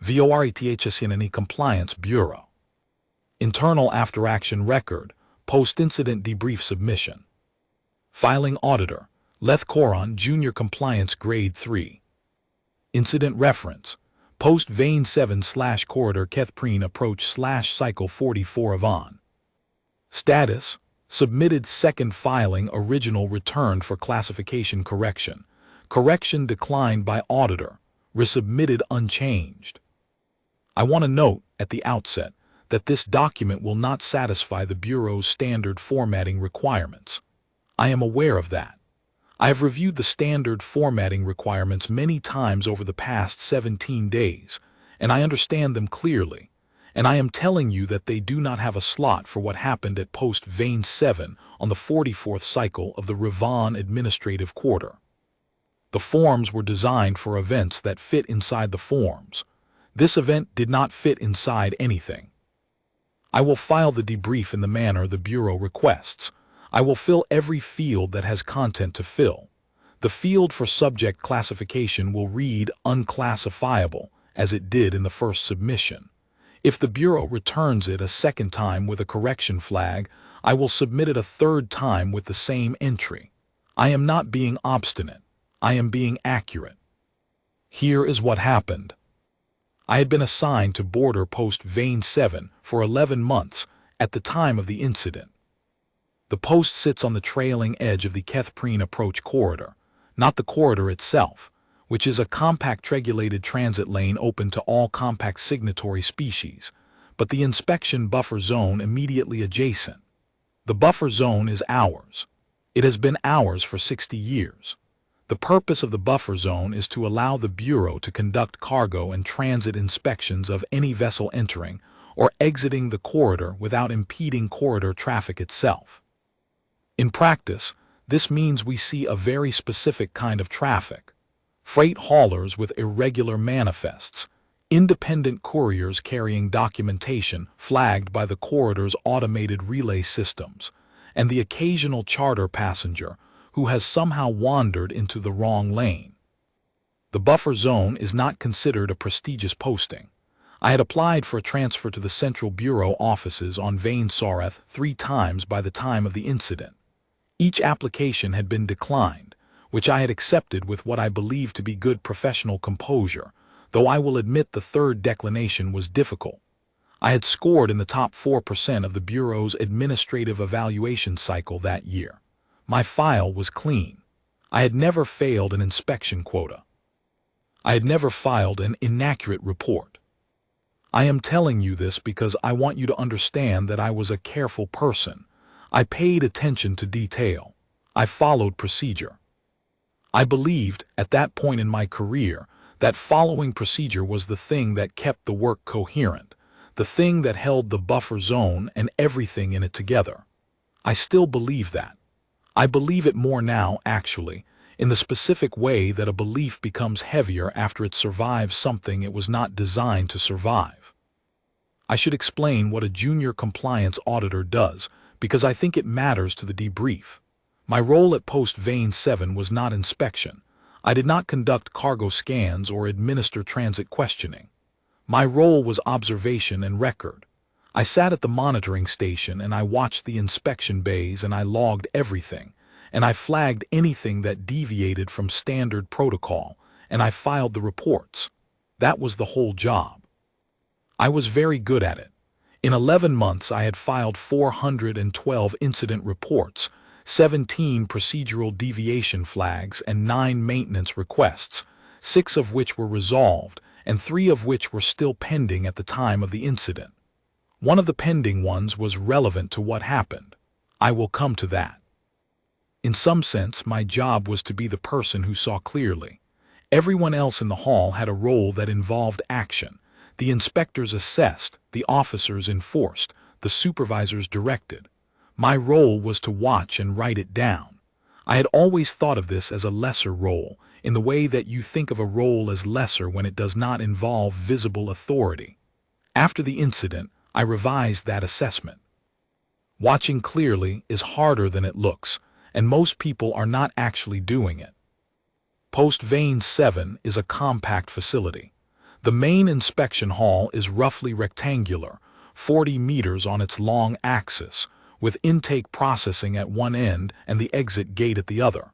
Vorath Senne Compliance Bureau. Internal after-action record, post-incident debrief submission. Filing auditor, keth-praen Junior Compliance Grade 3. Incident reference, post-Vane 7/corridor keth-praen approach/cycle 44 of on. Status, submitted second filing original returned for classification correction. Correction declined by auditor, resubmitted unchanged. I want to note at the outset that this document will not satisfy the Bureau's standard formatting requirements. I am aware of that. I have reviewed the standard formatting requirements many times over the past 17 days, and I understand them clearly, and I am telling you that they do not have a slot for what happened at post-Vane 7 on the 44th cycle of the Revon Administrative Quarter. The forms were designed for events that fit inside the forms. This event did not fit inside anything. I will file the debrief in the manner the Bureau requests. I will fill every field that has content to fill. The field for subject classification will read Unclassifiable, as it did in the first submission. If the Bureau returns it a second time with a correction flag, I will submit it a third time with the same entry. I am not being obstinate. I am being accurate. Here is what happened. I had been assigned to border post Vane 7 for 11 months at the time of the incident. The post sits on the trailing edge of the keth-praen approach corridor, not the corridor itself, which is a compact regulated transit lane open to all compact signatory species, but the inspection buffer zone immediately adjacent. The buffer zone is ours. It has been ours for 60 years. The purpose of the buffer zone is to allow the Bureau to conduct cargo and transit inspections of any vessel entering or exiting the corridor without impeding corridor traffic itself. In practice, this means we see a very specific kind of traffic: freight haulers with irregular manifests, independent couriers carrying documentation flagged by the corridor's automated relay systems, and the occasional charter passenger who has somehow wandered into the wrong lane. The buffer zone is not considered a prestigious posting. I had applied for a transfer to the Central Bureau offices on Vane Vorath 3 times by the time of the incident. Each application had been declined, which I had accepted with what I believed to be good professional composure, though I will admit the third declination was difficult. I had scored in the top 4% of the Bureau's administrative evaluation cycle that year. My file was clean. I had never failed an inspection quota. I had never filed an inaccurate report. I am telling you this because I want you to understand that I was a careful person. I paid attention to detail. I followed procedure. I believed, at that point in my career, that following procedure was the thing that kept the work coherent, the thing that held the buffer zone and everything in it together. I still believe that. I believe it more now, actually, in the specific way that a belief becomes heavier after it survives something it was not designed to survive. I should explain what a junior compliance auditor does, because I think it matters to the debrief. My role at post Vane 7 was not inspection. I did not conduct cargo scans or administer transit questioning. My role was observation and record. I sat at the monitoring station and I watched the inspection bays and I logged everything, and I flagged anything that deviated from standard protocol, and I filed the reports. That was the whole job. I was very good at it. In 11 months I had filed 412 incident reports, 17 procedural deviation flags, and 9 maintenance requests, 6 of which were resolved and 3 of which were still pending at the time of the incident. One of the pending ones was relevant to what happened. I will come to that. In some sense, my job was to be the person who saw clearly. Everyone else in the hall had a role that involved action. The inspectors assessed, the officers enforced, the supervisors directed. My role was to watch and write it down. I had always thought of this as a lesser role, in the way that you think of a role as lesser when it does not involve visible authority. After the incident, I revised that assessment. Watching clearly is harder than it looks, and most people are not actually doing it. Post Vane 7 is a compact facility. The main inspection hall is roughly rectangular, 40 meters on its long axis, with intake processing at one end and the exit gate at the other.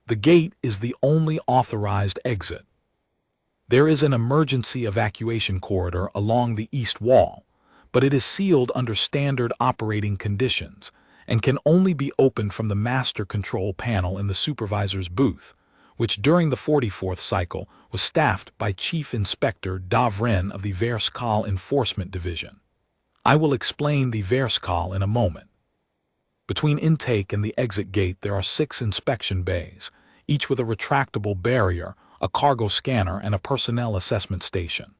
The gate is the only authorized exit. There is an emergency evacuation corridor along the east wall, but it is sealed under standard operating conditions and can only be opened from the master control panel in the supervisor's booth, which during the 44th cycle was staffed by Chief Inspector Davren of the Varess-khol Enforcement Division. I will explain the varess-khol in a moment. Between intake and the exit gate there are 6 inspection bays, each with a retractable barrier, a cargo scanner, and a personnel assessment station.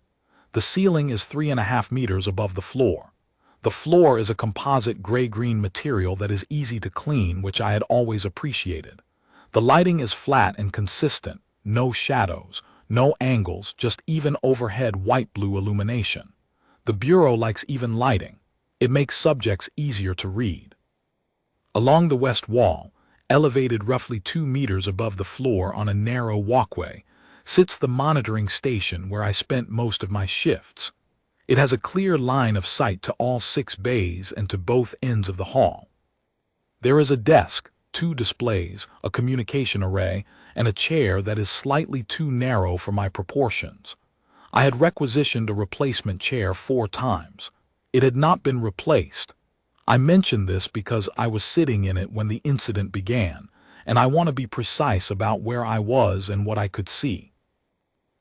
The ceiling is 3.5 meters above the floor. The floor is a composite gray-green material that is easy to clean, which I had always appreciated. The lighting is flat and consistent, no shadows, no angles, just even overhead white-blue illumination. The bureau likes even lighting. It makes subjects easier to read. Along the west wall, elevated roughly 2 meters above the floor on a narrow walkway, sits the monitoring station where I spent most of my shifts. It has a clear line of sight to all 6 bays and to both ends of the hall. There is a desk, 2 displays, a communication array, and a chair that is slightly too narrow for my proportions. I had requisitioned a replacement chair 4 times. It had not been replaced. I mention this because I was sitting in it when the incident began, and I want to be precise about where I was and what I could see.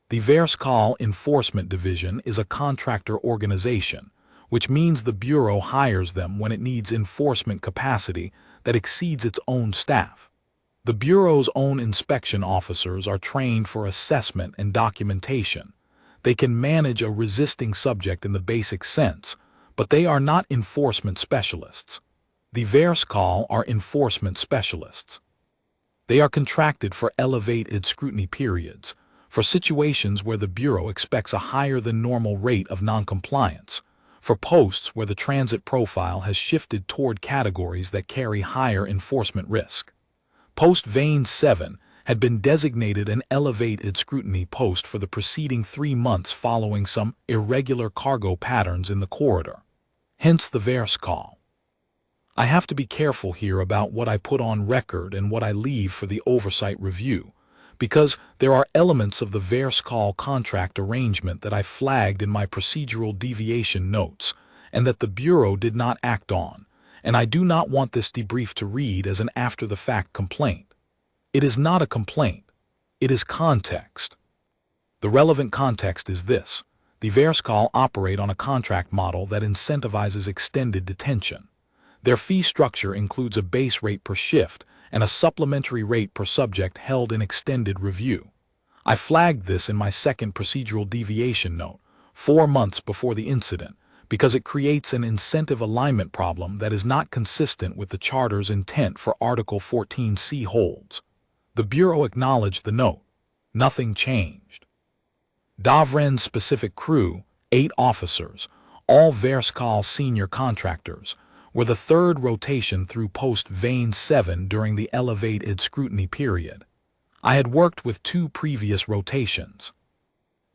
The Varess-khol Enforcement Division is a contractor organization, which means the Bureau hires them when it needs enforcement capacity that exceeds its own staff. The Bureau's own inspection officers are trained for assessment and documentation. They can manage a resisting subject in the basic sense, but they are not enforcement specialists. The varess-khol are enforcement specialists. They are contracted for elevated scrutiny periods, for situations where the Bureau expects a higher than normal rate of noncompliance, for posts where the transit profile has shifted toward categories that carry higher enforcement risk. Post Vane 7 had been designated an elevated scrutiny post for the preceding 3 months following some irregular cargo patterns in the corridor. Hence the varess-khol. I have to be careful here about what I put on record and what I leave for the oversight review, because there are elements of the varess-khol contract arrangement that I flagged in my procedural deviation notes and that the Bureau did not act on, and I do not want this debrief to read as an after-the-fact complaint. It is not a complaint. It is context. The relevant context is this. The varess-khol operate on a contract model that incentivizes extended detention. Their fee structure includes a base rate per shift and a supplementary rate per subject held in extended review. I flagged this in my second procedural deviation note, 4 months before the incident, because it creates an incentive alignment problem that is not consistent with the Charter's intent for Article 14C holds. The Bureau acknowledged the note. Nothing changed. Davren's specific crew, 8 officers, all varess-khol senior contractors, were the 3rd rotation through post Vane 7 during the elevated scrutiny period. I had worked with 2 previous rotations.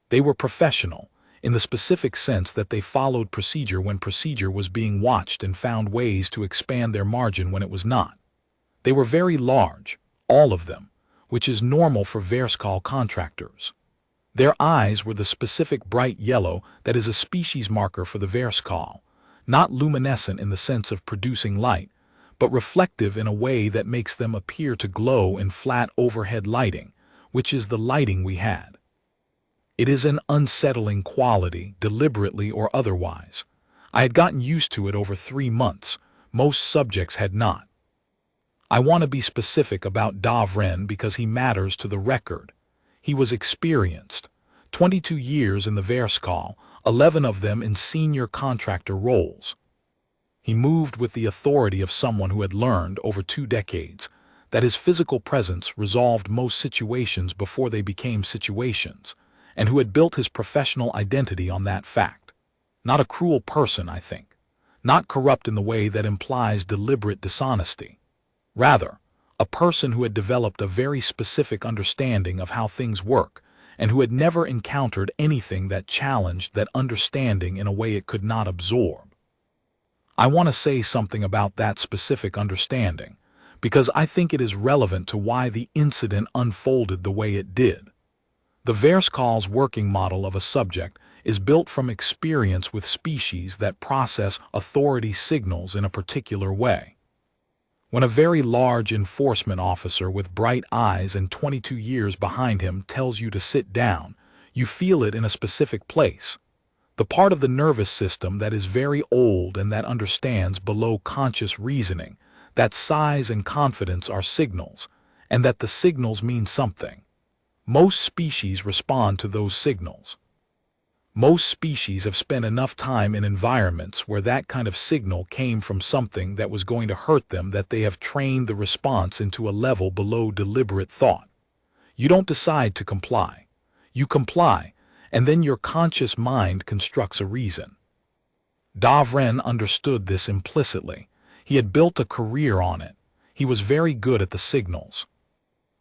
They were professional, in the specific sense that they followed procedure when procedure was being watched and found ways to expand their margin when it was not. They were very large, all of them, which is normal for varess-khol contractors. Their eyes were the specific bright yellow that is a species marker for the varess-khol, not luminescent in the sense of producing light, but reflective in a way that makes them appear to glow in flat overhead lighting, which is the lighting we had. It is an unsettling quality, deliberately or otherwise. I had gotten used to it over 3 months. Most subjects had not. I want to be specific about Davren because he matters to the record. He was experienced, 22 years in the varess-khol, 11 of them in senior contractor roles. He moved with the authority of someone who had learned over 2 decades that his physical presence resolved most situations before they became situations, and who had built his professional identity on that fact. Not a cruel person, I think. Not corrupt in the way that implies deliberate dishonesty. Rather, a person who had developed a very specific understanding of how things work and who had never encountered anything that challenged that understanding in a way it could not absorb. I want to say something about that specific understanding, because I think it is relevant to why the incident unfolded the way it did. The varess-khol's working model of a subject is built from experience with species that process authority signals in a particular way. When a very large enforcement officer with bright eyes and 22 years behind him tells you to sit down, you feel it in a specific place. The part of the nervous system that is very old and that understands below conscious reasoning that size and confidence are signals, and that the signals mean something. Most species respond to those signals. Most species have spent enough time in environments where that kind of signal came from something that was going to hurt them that they have trained the response into a level below deliberate thought. You don't decide to comply. You comply, and then your conscious mind constructs a reason. Keth-praen understood this implicitly. He had built a career on it. He was very good at the signals.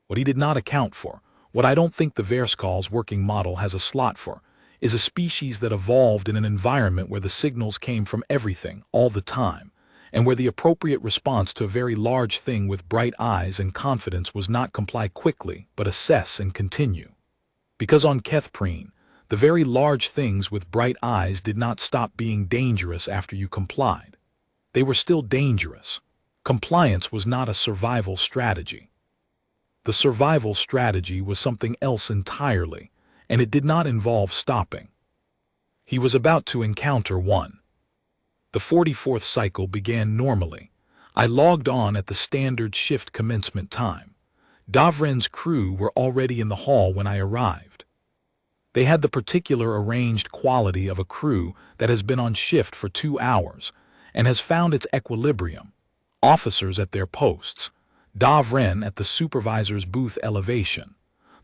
What he did not account for, what I don't think the varess-khol's working model has a slot for, is a species that evolved in an environment where the signals came from everything, all the time, and where the appropriate response to a very large thing with bright eyes and confidence was not comply quickly, but assess and continue. Because on keth-praen, the very large things with bright eyes did not stop being dangerous after you complied. They were still dangerous. Compliance was not a survival strategy. The survival strategy was something else entirely, and it did not involve stopping. He was about to encounter one. The 44th cycle began normally. I logged on at the standard shift commencement time. Keth-praen's crew were already in the hall when I arrived. They had the particular arranged quality of a crew that has been on shift for 2 hours and has found its equilibrium. Officers at their posts, Keth-praen at the supervisor's booth elevation,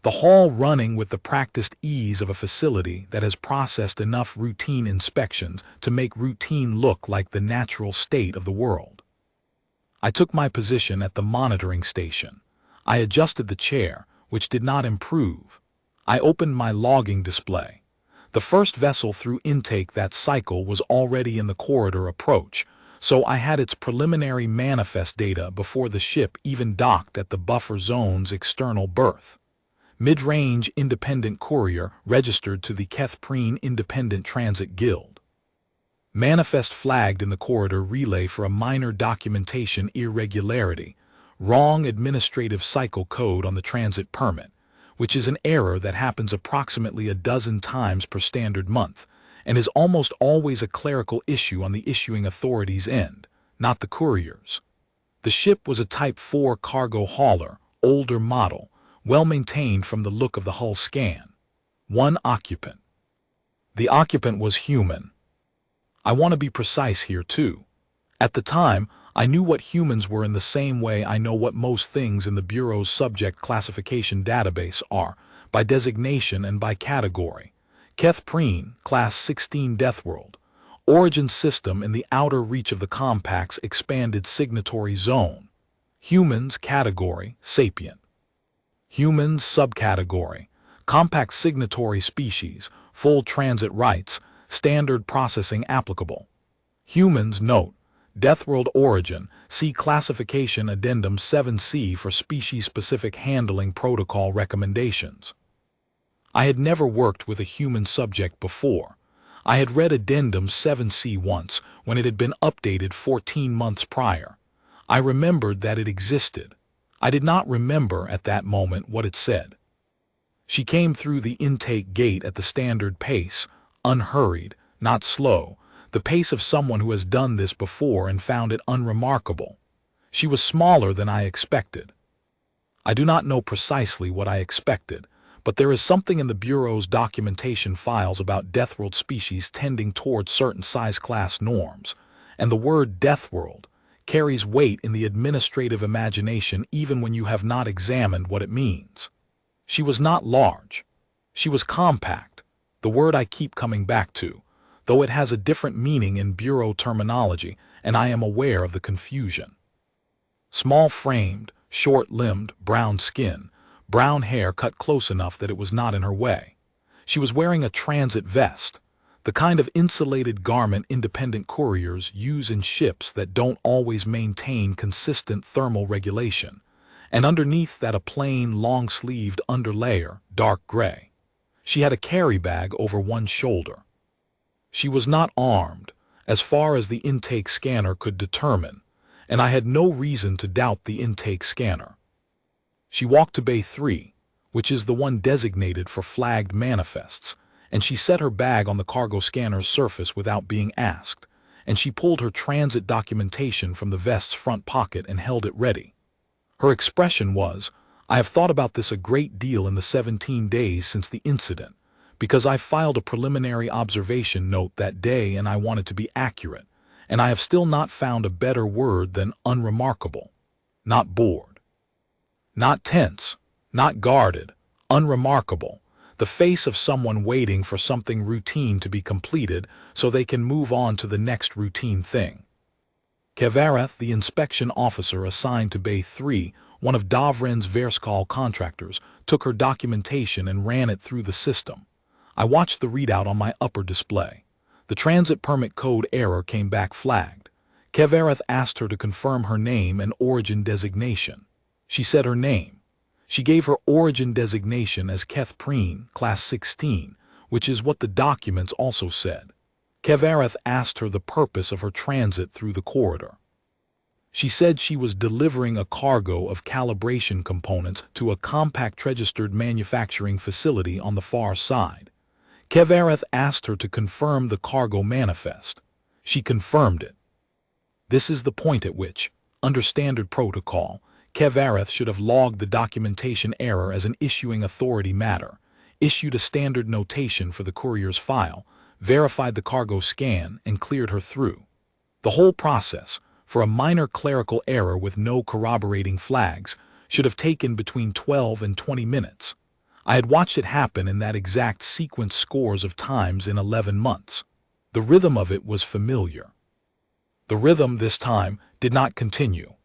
the hall running with the practiced ease of a facility that has processed enough routine inspections to make routine look like the natural state of the world. I took my position at the monitoring station. I adjusted the chair, which did not improve. I opened my logging display. The first vessel through intake that cycle was already in the corridor approach, so I had its preliminary manifest data before the ship even docked at the buffer zone's external berth. Mid-range independent courier registered to the keth-praen Independent Transit Guild. Manifest flagged in the corridor relay for a minor documentation irregularity, wrong administrative cycle code on the transit permit, which is an error that happens approximately a dozen times per standard month, and is almost always a clerical issue on the issuing authority's end, not the courier's. The ship was a Type 4 cargo hauler, older model, well-maintained from the look of the hull scan. 1 occupant. The occupant was human. I want to be precise here too. At the time, I knew what humans were in the same way I know what most things in the Bureau's subject classification database are, by designation and by category. Keth-praen, Class 16 Deathworld. Origin system in the outer reach of the compact's expanded signatory zone. Humans category, sapient. Humans subcategory. Compact signatory species, full transit rights, standard processing applicable. Humans note. Deathworld origin, see Classification Addendum 7C for species-specific handling protocol recommendations. I had never worked with a human subject before. I had read Addendum 7C once when it had been updated 14 months prior. I remembered that it existed. I did not remember at that moment what it said. She came through the intake gate at the standard pace, unhurried, not slow, the pace of someone who has done this before and found it unremarkable. She was smaller than I expected. I do not know precisely what I expected, but there is something in the Bureau's documentation files about Deathworld species tending toward certain size class norms, and the word Deathworld carries weight in the administrative imagination even when you have not examined what it means. She was not large. She was compact, the word I keep coming back to, though it has a different meaning in Bureau terminology, and I am aware of the confusion. Small-framed, short-limbed, brown skin, brown hair cut close enough that it was not in her way. She was wearing a transit vest, the kind of insulated garment independent couriers use in ships that don't always maintain consistent thermal regulation, and underneath that a plain, long-sleeved underlayer, dark gray. She had a carry bag over one shoulder. She was not armed, as far as the intake scanner could determine, and I had no reason to doubt the intake scanner. She walked to Bay 3, which is the one designated for flagged manifests, and she set her bag on the cargo scanner's surface without being asked, and she pulled her transit documentation from the vest's front pocket and held it ready. Her expression was, "I have thought about this a great deal in the 17 days since the incident, because I filed a preliminary observation note that day and I wanted to be accurate, and I have still not found a better word than unremarkable. Not bored. Not tense. Not guarded. Unremarkable. The face of someone waiting for something routine to be completed so they can move on to the next routine thing." Vorath, the inspection officer assigned to Bay 3, one of Davren's varess-khol contractors, took her documentation and ran it through the system. I watched the readout on my upper display. The transit permit code error came back flagged. Vorath asked her to confirm her name and origin designation. She said her name. She gave her origin designation as keth-praen, Class 16, which is what the documents also said. Vorath asked her the purpose of her transit through the corridor. She said she was delivering a cargo of calibration components to a compact-registered manufacturing facility on the far side. Vorath asked her to confirm the cargo manifest. She confirmed it. This is the point at which, under standard protocol, Vorath should have logged the documentation error as an issuing authority matter, issued a standard notation for the courier's file, verified the cargo scan, and cleared her through. The whole process, for a minor clerical error with no corroborating flags, should have taken between 12 and 20 minutes. I had watched it happen in that exact sequence scores of times in 11 months. The rhythm of it was familiar. The rhythm, this time, did not continue.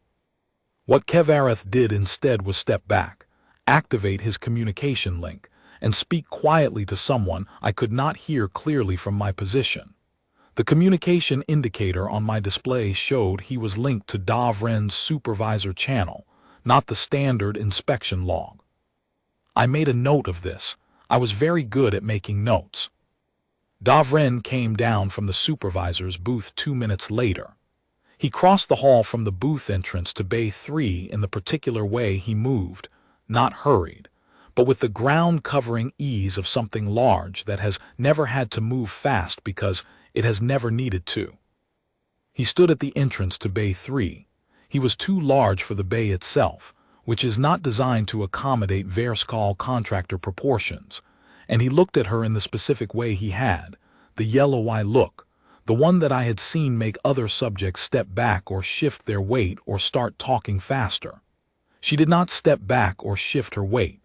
What Vorath did instead was step back, activate his communication link, and speak quietly to someone I could not hear clearly from my position. The communication indicator on my display showed he was linked to Davren's supervisor channel, not the standard inspection log. I made a note of this. I was very good at making notes. Davren came down from the supervisor's booth 2 minutes later. He crossed the hall from the booth entrance to Bay 3 in the particular way he moved, not hurried, but with the ground-covering ease of something large that has never had to move fast because it has never needed to. He stood at the entrance to Bay 3. He was too large for the bay itself, which is not designed to accommodate varess-khol contractor proportions, and he looked at her in the specific way he had, the yellow-eye look, the one that I had seen make other subjects step back or shift their weight or start talking faster. She did not step back or shift her weight.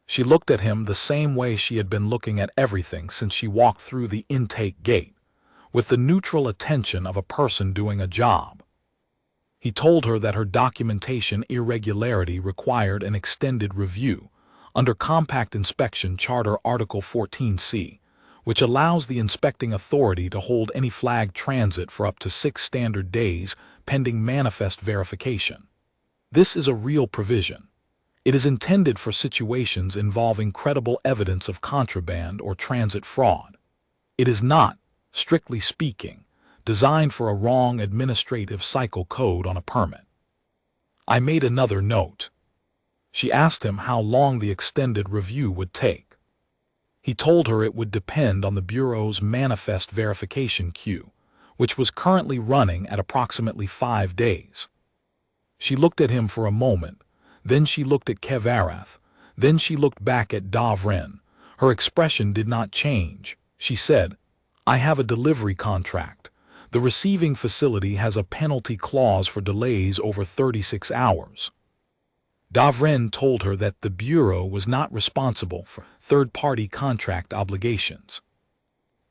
She looked at him the same way she had been looking at everything since she walked through the intake gate, with the neutral attention of a person doing a job. He told her that her documentation irregularity required an extended review under Compact Inspection Charter Article 14C, which allows the inspecting authority to hold any flagged transit for up to 6 standard days pending manifest verification. This is a real provision. It is intended for situations involving credible evidence of contraband or transit fraud. It is not, strictly speaking, designed for a wrong administrative cycle code on a permit. I made another note. She asked him how long the extended review would take. He told her it would depend on the Bureau's manifest verification queue, which was currently running at approximately 5 days. She looked at him for a moment, then she looked at Vorath, then she looked back at Davren. Her expression did not change. She said, "I have a delivery contract. The receiving facility has a penalty clause for delays over 36 hours. Davren told her that the Bureau was not responsible for third-party contract obligations.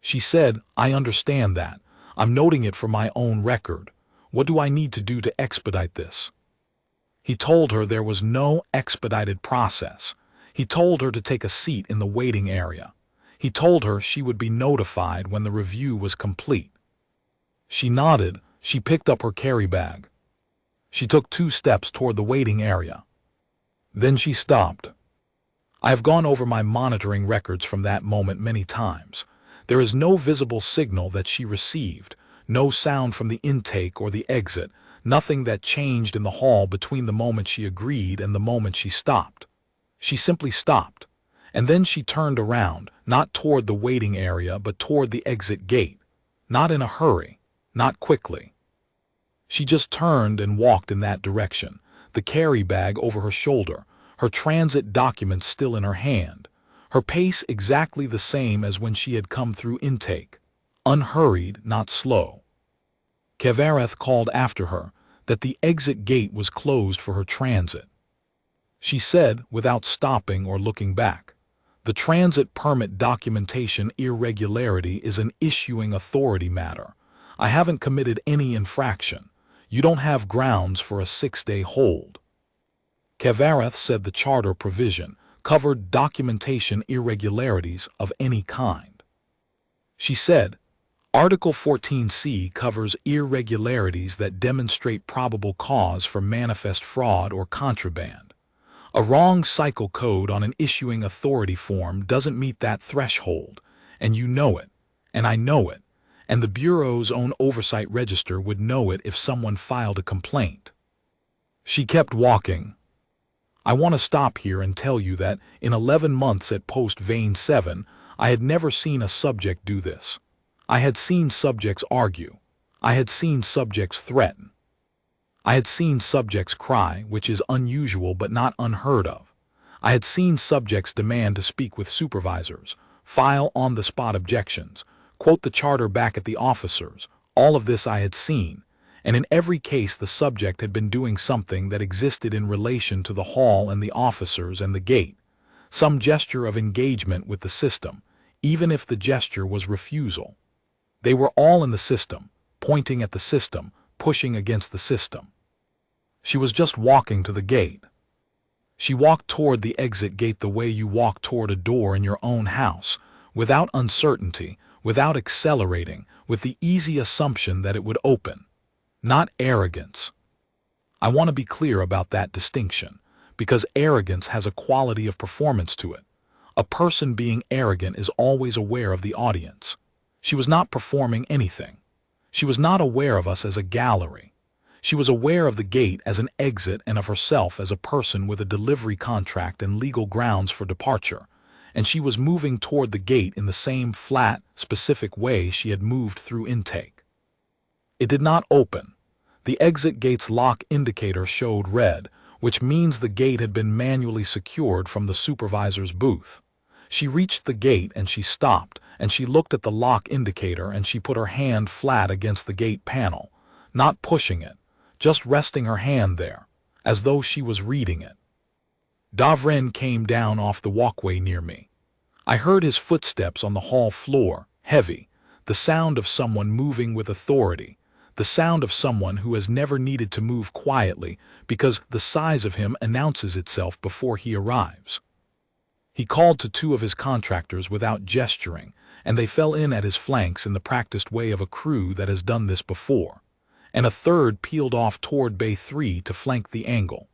She said, "I understand that. I'm noting it for my own record. What do I need to do to expedite this?" He told her there was no expedited process. He told her to take a seat in the waiting area. He told her she would be notified when the review was complete. She nodded. She picked up her carry bag. She took 2 steps toward the waiting area. Then she stopped. I have gone over my monitoring records from that moment many times. There is no visible signal that she received, no sound from the intake or the exit, nothing that changed in the hall between the moment she agreed and the moment she stopped. She simply stopped, and then she turned around, not toward the waiting area but toward the exit gate, not in a hurry, not quickly. She just turned and walked in that direction, the carry bag over her shoulder, her transit documents still in her hand, her pace exactly the same as when she had come through intake, unhurried, not slow. Vareth called after her that the exit gate was closed for her transit. She said, without stopping or looking back, "The transit permit documentation irregularity is an issuing authority matter. I haven't committed any infraction. You don't have grounds for a 6-day hold." Vareth said the charter provision covered documentation irregularities of any kind. She said, Article 14C covers irregularities that demonstrate probable cause for manifest fraud or contraband. A wrong cycle code on an issuing authority form doesn't meet that threshold, and you know it, and I know it, and the Bureau's own oversight register would know it if someone filed a complaint. She kept walking. I want to stop here and tell you that in 11 months at Post Vein 7, I had never seen a subject do this. I had seen subjects argue. I had seen subjects threaten. I had seen subjects cry, which is unusual but not unheard of. I had seen subjects demand to speak with supervisors, file on-the-spot objections, quote the charter back at the officers. All of this I had seen, and in every case the subject had been doing something that existed in relation to the hall and the officers and the gate, some gesture of engagement with the system, even if the gesture was refusal. They were all in the system, pointing at the system, pushing against the system. She was just walking to the gate. She walked toward the exit gate the way you walk toward a door in your own house, without uncertainty, without accelerating, with the easy assumption that it would open. Not arrogance. I want to be clear about that distinction, because arrogance has a quality of performance to it. A person being arrogant is always aware of the audience. She was not performing anything. She was not aware of us as a gallery. She was aware of the gate as an exit and of herself as a person with a delivery contract and legal grounds for departure, and she was moving toward the gate in the same flat, specific way she had moved through intake. It did not open. The exit gate's lock indicator showed red, which means the gate had been manually secured from the supervisor's booth. She reached the gate and she stopped, and she looked at the lock indicator and she put her hand flat against the gate panel, not pushing it, just resting her hand there, as though she was reading it. Keth-praen came down off the walkway near me. I heard his footsteps on the hall floor, heavy, the sound of someone moving with authority, the sound of someone who has never needed to move quietly because the size of him announces itself before he arrives. He called to 2 of his contractors without gesturing, and they fell in at his flanks in the practiced way of a crew that has done this before, and a third peeled off toward Bay 3 to flank the angle,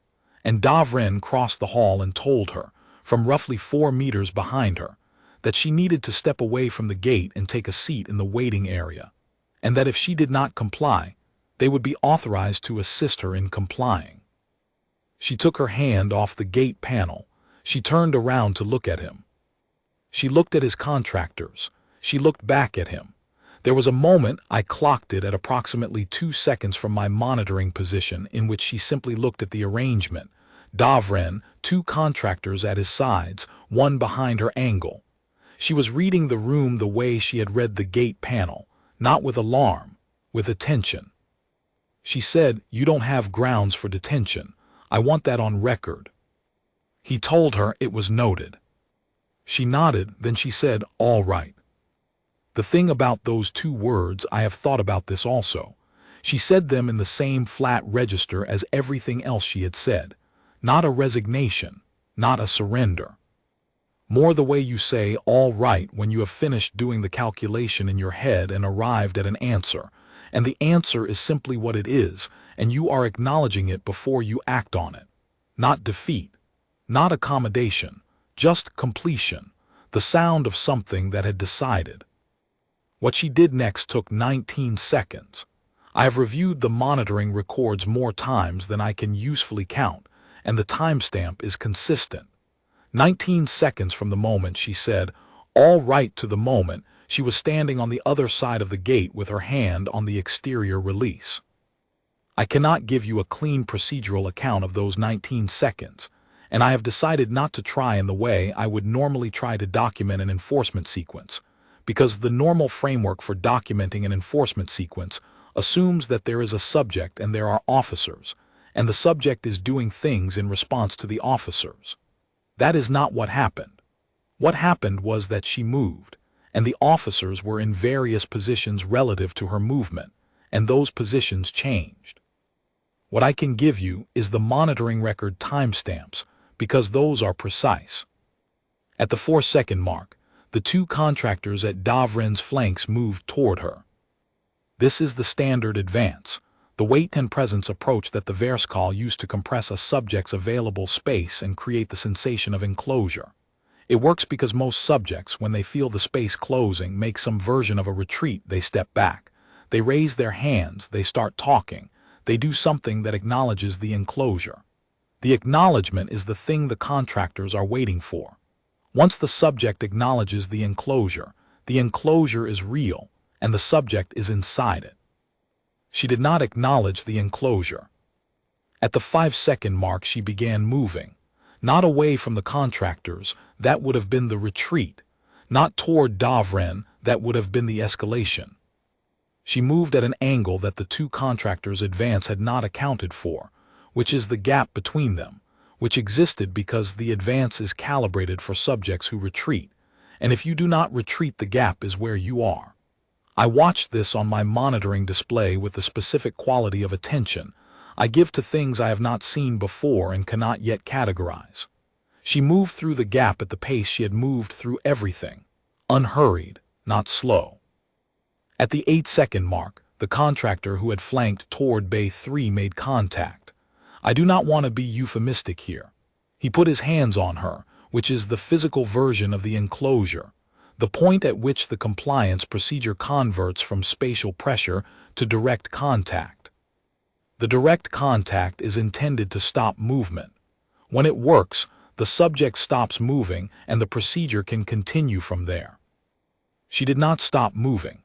and Keth-praen crossed the hall and told her, from roughly 4 meters behind her, that she needed to step away from the gate and take a seat in the waiting area, and that if she did not comply, they would be authorized to assist her in complying. She took her hand off the gate panel. She turned around to look at him. She looked at his contractors. She looked back at him. There was a moment, I clocked it at approximately 2 seconds from my monitoring position, in which she simply looked at the arrangement. Keth-praen, 2 contractors at his sides, 1 behind her angle. She was reading the room the way she had read the gate panel, not with alarm, with attention. She said, "You don't have grounds for detention. I want that on record." He told her it was noted. She nodded, then she said, "All right." The thing about those 2 words, I have thought about this also. She said them in the same flat register as everything else she had said. Not a resignation, not a surrender. More the way you say all right when you have finished doing the calculation in your head and arrived at an answer, and the answer is simply what it is, and you are acknowledging it before you act on it. Not defeat, not accommodation, just completion, the sound of something that had decided. What she did next took 19 seconds. I have reviewed the monitoring records more times than I can usefully count, and the timestamp is consistent. 19 seconds from the moment she said, all right, to the moment she was standing on the other side of the gate with her hand on the exterior release. I cannot give you a clean procedural account of those 19 seconds, and I have decided not to try in the way I would normally try to document an enforcement sequence, because the normal framework for documenting an enforcement sequence assumes that there is a subject and there are officers, and the subject is doing things in response to the officers. That is not what happened. What happened was that she moved, and the officers were in various positions relative to her movement, and those positions changed. What I can give you is the monitoring record timestamps, because those are precise. At the 4-second mark, the two contractors at Davren's flanks moved toward her. This is the standard advance, the weight and presence approach that the varess-khol used to compress a subject's available space and create the sensation of enclosure. It works because most subjects, when they feel the space closing, make some version of a retreat. They step back, they raise their hands, they start talking, they do something that acknowledges the enclosure. The acknowledgement is the thing the contractors are waiting for. Once the subject acknowledges the enclosure is real, and the subject is inside it. She did not acknowledge the enclosure. At the 5-second mark she began moving, not away from the contractors, that would have been the retreat, not toward Davren, that would have been the escalation. She moved at an angle that the two contractors' advance had not accounted for, which is the gap between them, which existed because the advance is calibrated for subjects who retreat, and if you do not retreat, the gap is where you are. I watched this on my monitoring display with the specific quality of attention I give to things I have not seen before and cannot yet categorize. She moved through the gap at the pace she had moved through everything, unhurried, not slow. At the 8-second mark, the contractor who had flanked toward Bay 3 made contact. I do not want to be euphemistic here. He put his hands on her, which is the physical version of the enclosure, the point at which the compliance procedure converts from spatial pressure to direct contact. The direct contact is intended to stop movement. When it works, the subject stops moving and the procedure can continue from there. She did not stop moving.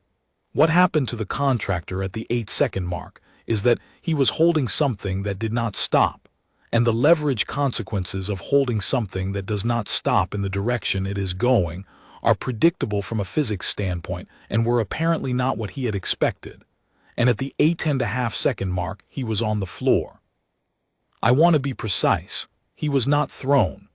What happened to the contractor at the 8-second mark is that he was holding something that did not stop, and the leverage consequences of holding something that does not stop in the direction it is going are predictable from a physics standpoint and were apparently not what he had expected, and at the 8.5-second mark he was on the floor. I want to be precise. He was not thrown.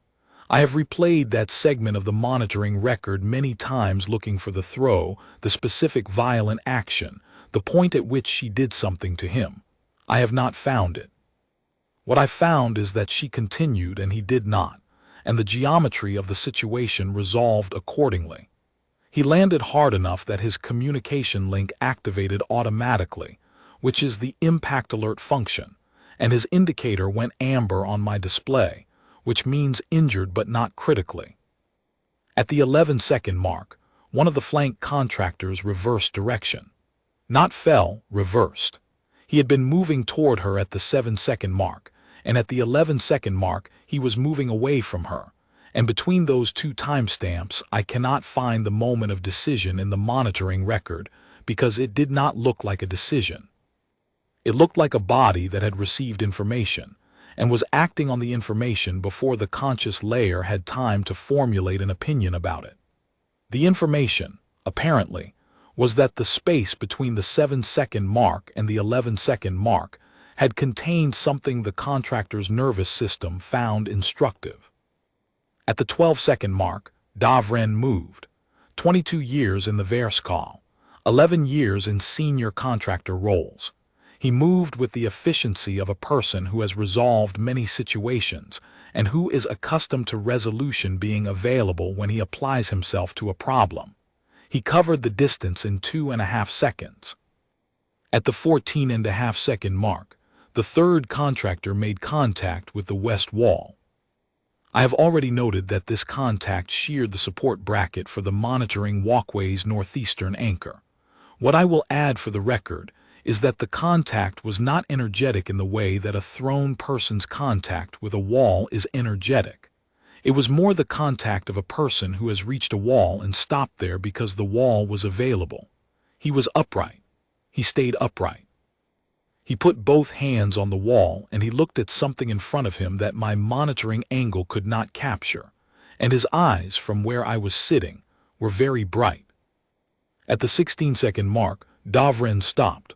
I have replayed that segment of the monitoring record many times looking for the throw, the specific violent action, the point at which she did something to him. I have not found it. What I found is that she continued and he did not, and the geometry of the situation resolved accordingly. He landed hard enough that his communication link activated automatically, which is the impact alert function, and his indicator went amber on my display, which means injured but not critically. At the 11-second mark, one of the flank contractors reversed direction. Not fell, reversed. He had been moving toward her at the 7-second mark, and at the 11-second mark he was moving away from her, and between those two timestamps I cannot find the moment of decision in the monitoring record because it did not look like a decision. It looked like a body that had received information and was acting on the information before the conscious layer had time to formulate an opinion about it. The information, apparently, was that the space between the 7-second mark and the 11-second mark had contained something the contractor's nervous system found instructive. At the 12-second mark, Davren moved. 22 years in the varess-khol, 11 years in senior contractor roles. He moved with the efficiency of a person who has resolved many situations and who is accustomed to resolution being available when he applies himself to a problem. He covered the distance in 2.5 seconds. At the 14.5-second mark, the third contractor made contact with the west wall. I have already noted that this contact sheared the support bracket for the monitoring walkway's northeastern anchor. What I will add for the record is that the contact was not energetic in the way that a thrown person's contact with a wall is energetic. It was more the contact of a person who has reached a wall and stopped there because the wall was available. He was upright. He stayed upright. He put both hands on the wall and he looked at something in front of him that my monitoring angle could not capture, and his eyes, from where I was sitting, were very bright. At the 16-second mark, Davren stopped.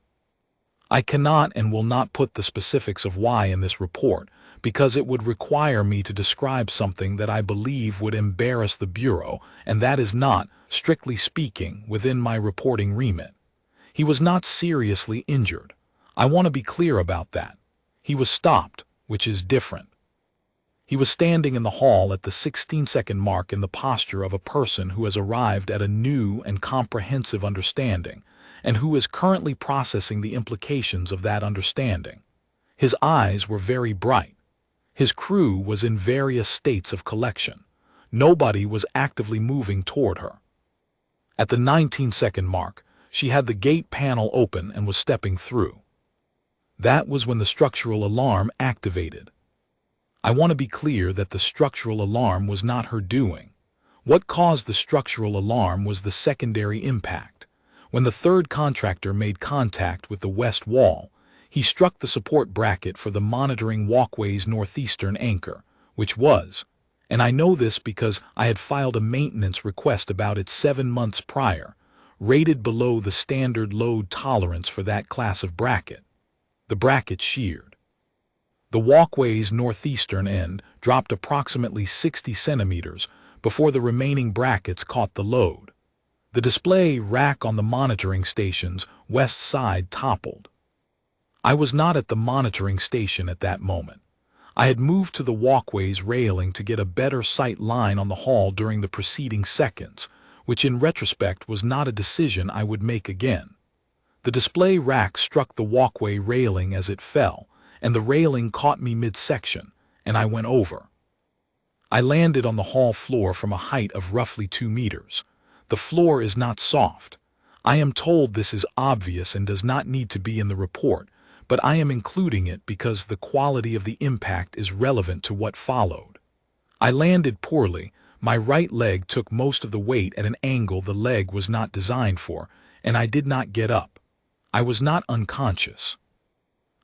I cannot and will not put the specifics of why in this report, because it would require me to describe something that I believe would embarrass the Bureau, and that is not, strictly speaking, within my reporting remit. He was not seriously injured. I want to be clear about that. He was stopped, which is different. He was standing in the hall at the 16-second mark in the posture of a person who has arrived at a new and comprehensive understanding, and who is currently processing the implications of that understanding. His eyes were very bright. His crew was in various states of collection. Nobody was actively moving toward her. At the 19-second mark, she had the gate panel open and was stepping through. That was when the structural alarm activated. I want to be clear that the structural alarm was not her doing. What caused the structural alarm was the secondary impact. When the third contractor made contact with the west wall, he struck the support bracket for the monitoring walkway's northeastern anchor, which was, and I know this because I had filed a maintenance request about it 7 months prior, rated below the standard load tolerance for that class of bracket. The bracket sheared. The walkway's northeastern end dropped approximately 60 centimeters before the remaining brackets caught the load. The display rack on the monitoring station's west side toppled. I was not at the monitoring station at that moment. I had moved to the walkway's railing to get a better sight line on the hall during the preceding seconds, which in retrospect was not a decision I would make again. The display rack struck the walkway railing as it fell, and the railing caught me midsection, and I went over. I landed on the hall floor from a height of roughly 2 meters. The floor is not soft. I am told this is obvious and does not need to be in the report, but I am including it because the quality of the impact is relevant to what followed. I landed poorly. My right leg took most of the weight at an angle the leg was not designed for, and I did not get up. I was not unconscious.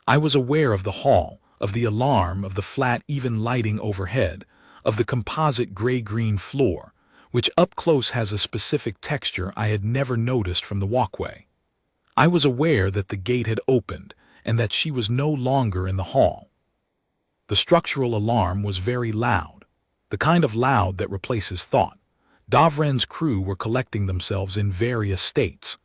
I was aware of the hall, of the alarm, of the flat, even lighting overhead, of the composite gray-green floor, which up close has a specific texture I had never noticed from the walkway. I was aware that the gate had opened and that she was no longer in the hall. The structural alarm was very loud, the kind of loud that replaces thought. Davren's crew were collecting themselves in various states.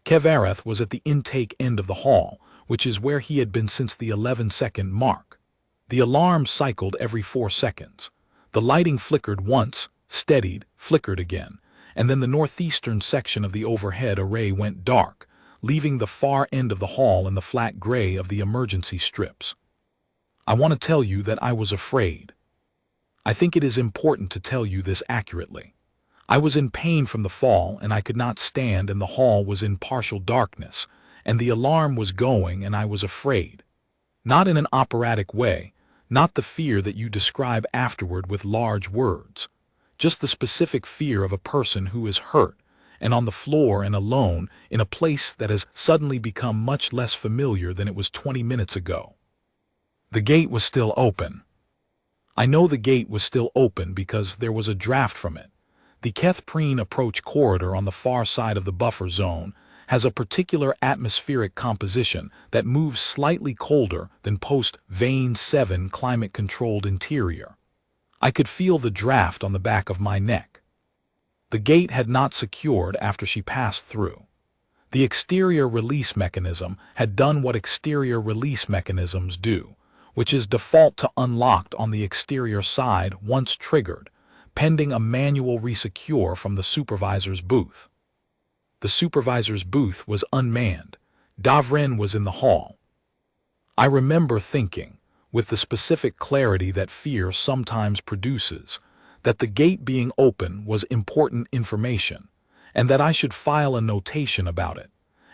Vareth was at the intake end of the hall, which is where he had been since the 11-second mark. The alarm cycled every 4 seconds. The lighting flickered once, steadied, flickered again, and then the northeastern section of the overhead array went dark, leaving the far end of the hall in the flat gray of the emergency strips. I want to tell you that I was afraid. I think it is important to tell you this accurately. I was in pain from the fall and I could not stand, and the hall was in partial darkness, and the alarm was going, and I was afraid. Not in an operatic way, not the fear that you describe afterward with large words, just the specific fear of a person who is hurt and on the floor and alone in a place that has suddenly become much less familiar than it was 20 minutes ago. The gate was still open. I know the gate was still open because there was a draft from it. The keth-praen approach corridor on the far side of the buffer zone has a particular atmospheric composition that moves slightly colder than post-Vane 7 climate-controlled interior. I could feel the draft on the back of my neck. The gate had not secured after she passed through. The exterior release mechanism had done what exterior release mechanisms do, which is default to unlocked on the exterior side once triggered, pending a manual resecure from the supervisor's booth. The supervisor's booth was unmanned. Davren was in the hall. I remember thinking, with the specific clarity that fear sometimes produces, that the gate being open was important information, and that I should file a notation about it,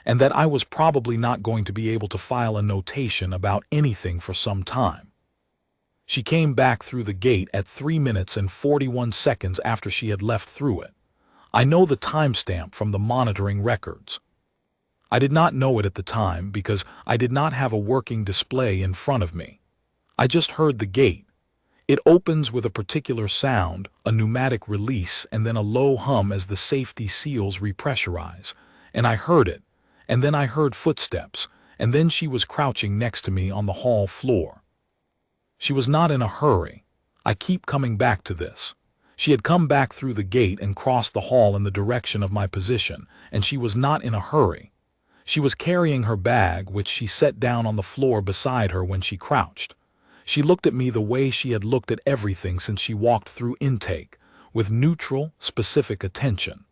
and that I was probably not going to be able to file a notation about anything for some time. She came back through the gate at 3 minutes and 41 seconds after she had left through it. I know the timestamp from the monitoring records. I did not know it at the time because I did not have a working display in front of me. I just heard the gate. It opens with a particular sound, a pneumatic release, and then a low hum as the safety seals repressurize, and I heard it, and then I heard footsteps, and then she was crouching next to me on the hall floor. She was not in a hurry. I keep coming back to this. She had come back through the gate and crossed the hall in the direction of my position, and she was not in a hurry. She was carrying her bag, which she set down on the floor beside her when she crouched. She looked at me the way she had looked at everything since she walked through intake, with neutral, specific attention.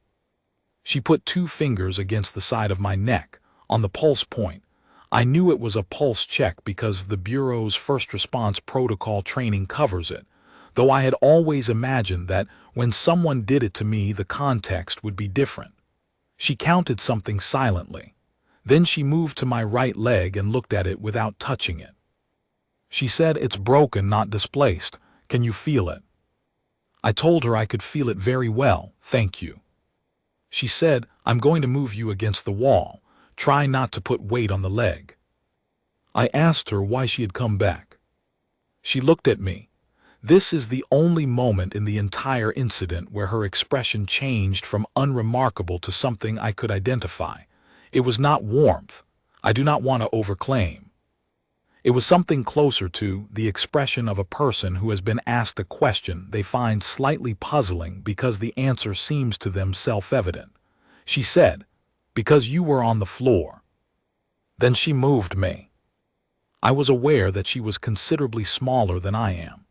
She put 2 fingers against the side of my neck, on the pulse point. I knew it was a pulse check because the Bureau's first response protocol training covers it, though I had always imagined that when someone did it to me the context would be different. She counted something silently. Then she moved to my right leg and looked at it without touching it. She said, "It's broken, not displaced. Can you feel it?" I told her I could feel it very well, thank you. She said, "I'm going to move you against the wall. Try not to put weight on the leg." I asked her why she had come back. She looked at me. This is the only moment in the entire incident where her expression changed from unremarkable to something I could identify. It was not warmth. I do not want to overclaim. It was something closer to the expression of a person who has been asked a question they find slightly puzzling because the answer seems to them self-evident. She said, "Because you were on the floor." Then she moved me. I was aware that she was considerably smaller than I am.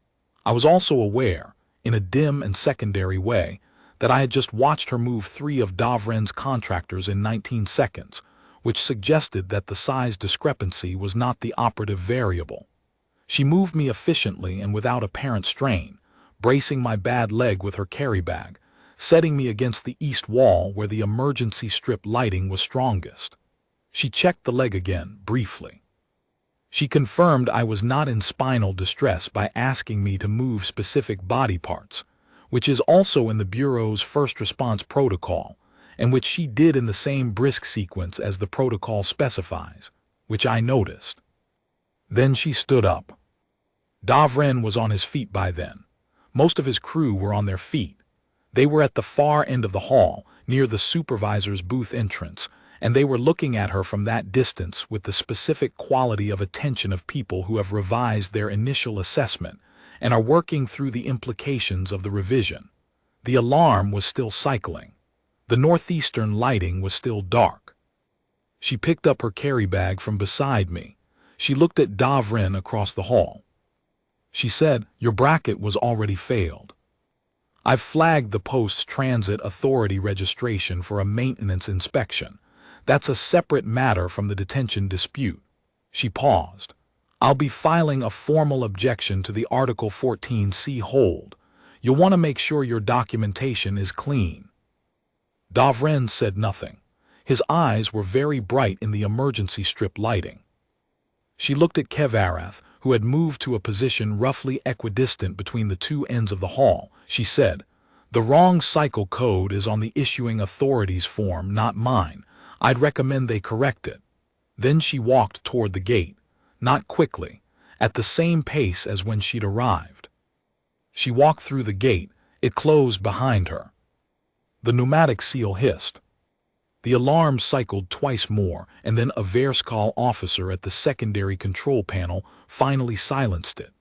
I was also aware, in a dim and secondary way, that I had just watched her move 3 of Davren's contractors in 19 seconds, which suggested that the size discrepancy was not the operative variable. She moved me efficiently and without apparent strain, bracing my bad leg with her carry bag, setting me against the east wall where the emergency strip lighting was strongest. She checked the leg again, briefly. She confirmed I was not in spinal distress by asking me to move specific body parts, which is also in the Bureau's first response protocol, and which she did in the same brisk sequence as the protocol specifies, which I noticed. Then she stood up. Davren was on his feet by then. Most of his crew were on their feet. They were at the far end of the hall, near the supervisor's booth entrance, and they were looking at her from that distance with the specific quality of attention of people who have revised their initial assessment and are working through the implications of the revision. The alarm was still cycling. The northeastern lighting was still dark. She picked up her carry bag from beside me. She looked at Davren across the hall. She said, "Your bracket was already failed. I've flagged the post's transit authority registration for a maintenance inspection. That's a separate matter from the detention dispute." She paused. "I'll be filing a formal objection to the Article 14C hold. You'll want to make sure your documentation is clean." Davren said nothing. His eyes were very bright in the emergency strip lighting. She looked at Vorath, who had moved to a position roughly equidistant between the 2 ends of the hall. She said, "The wrong cycle code is on the issuing authorities form, not mine. I'd recommend they correct it." Then she walked toward the gate, not quickly, at the same pace as when she'd arrived. She walked through the gate. It closed behind her. The pneumatic seal hissed. The alarm cycled twice more, and then a varess-khol officer at the secondary control panel finally silenced it.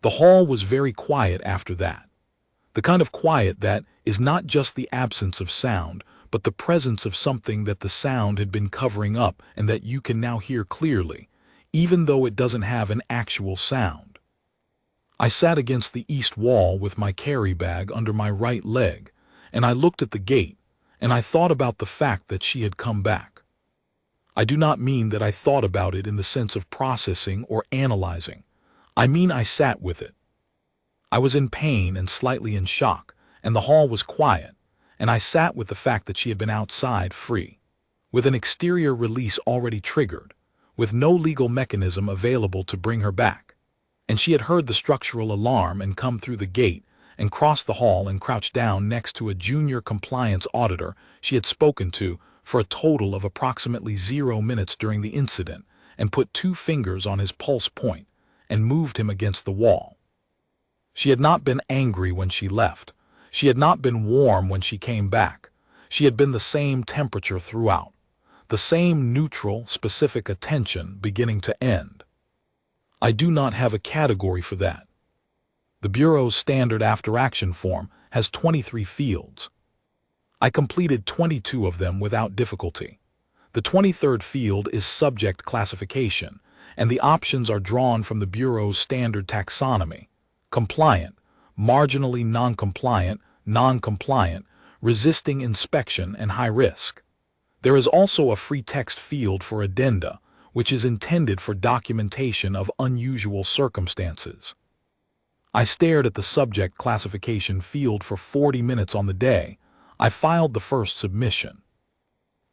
The hall was very quiet after that. The kind of quiet that is not just the absence of sound, but the presence of something that the sound had been covering up and that you can now hear clearly, even though it doesn't have an actual sound. I sat against the east wall with my carry bag under my right leg, and I looked at the gate, and I thought about the fact that she had come back. I do not mean that I thought about it in the sense of processing or analyzing. I mean I sat with it. I was in pain and slightly in shock, and the hall was quiet, and I sat with the fact that she had been outside free, with an exterior release already triggered, with no legal mechanism available to bring her back. And she had heard the structural alarm and come through the gate and crossed the hall and crouched down next to a junior compliance auditor she had spoken to for a total of approximately 0 minutes during the incident, and put 2 fingers on his pulse point and moved him against the wall. She had not been angry when she left. She had not been warm when she came back. She had been the same temperature throughout, the same neutral, specific attention beginning to end. I do not have a category for that. The Bureau's standard after-action form has 23 fields. I completed 22 of them without difficulty. The 23rd field is subject classification, and the options are drawn from the Bureau's standard taxonomy: compliant, marginally non-compliant, non-compliant, resisting inspection, and high risk. There is also a free text field for addenda, which is intended for documentation of unusual circumstances. I stared at the subject classification field for 40 minutes on the day I filed the first submission.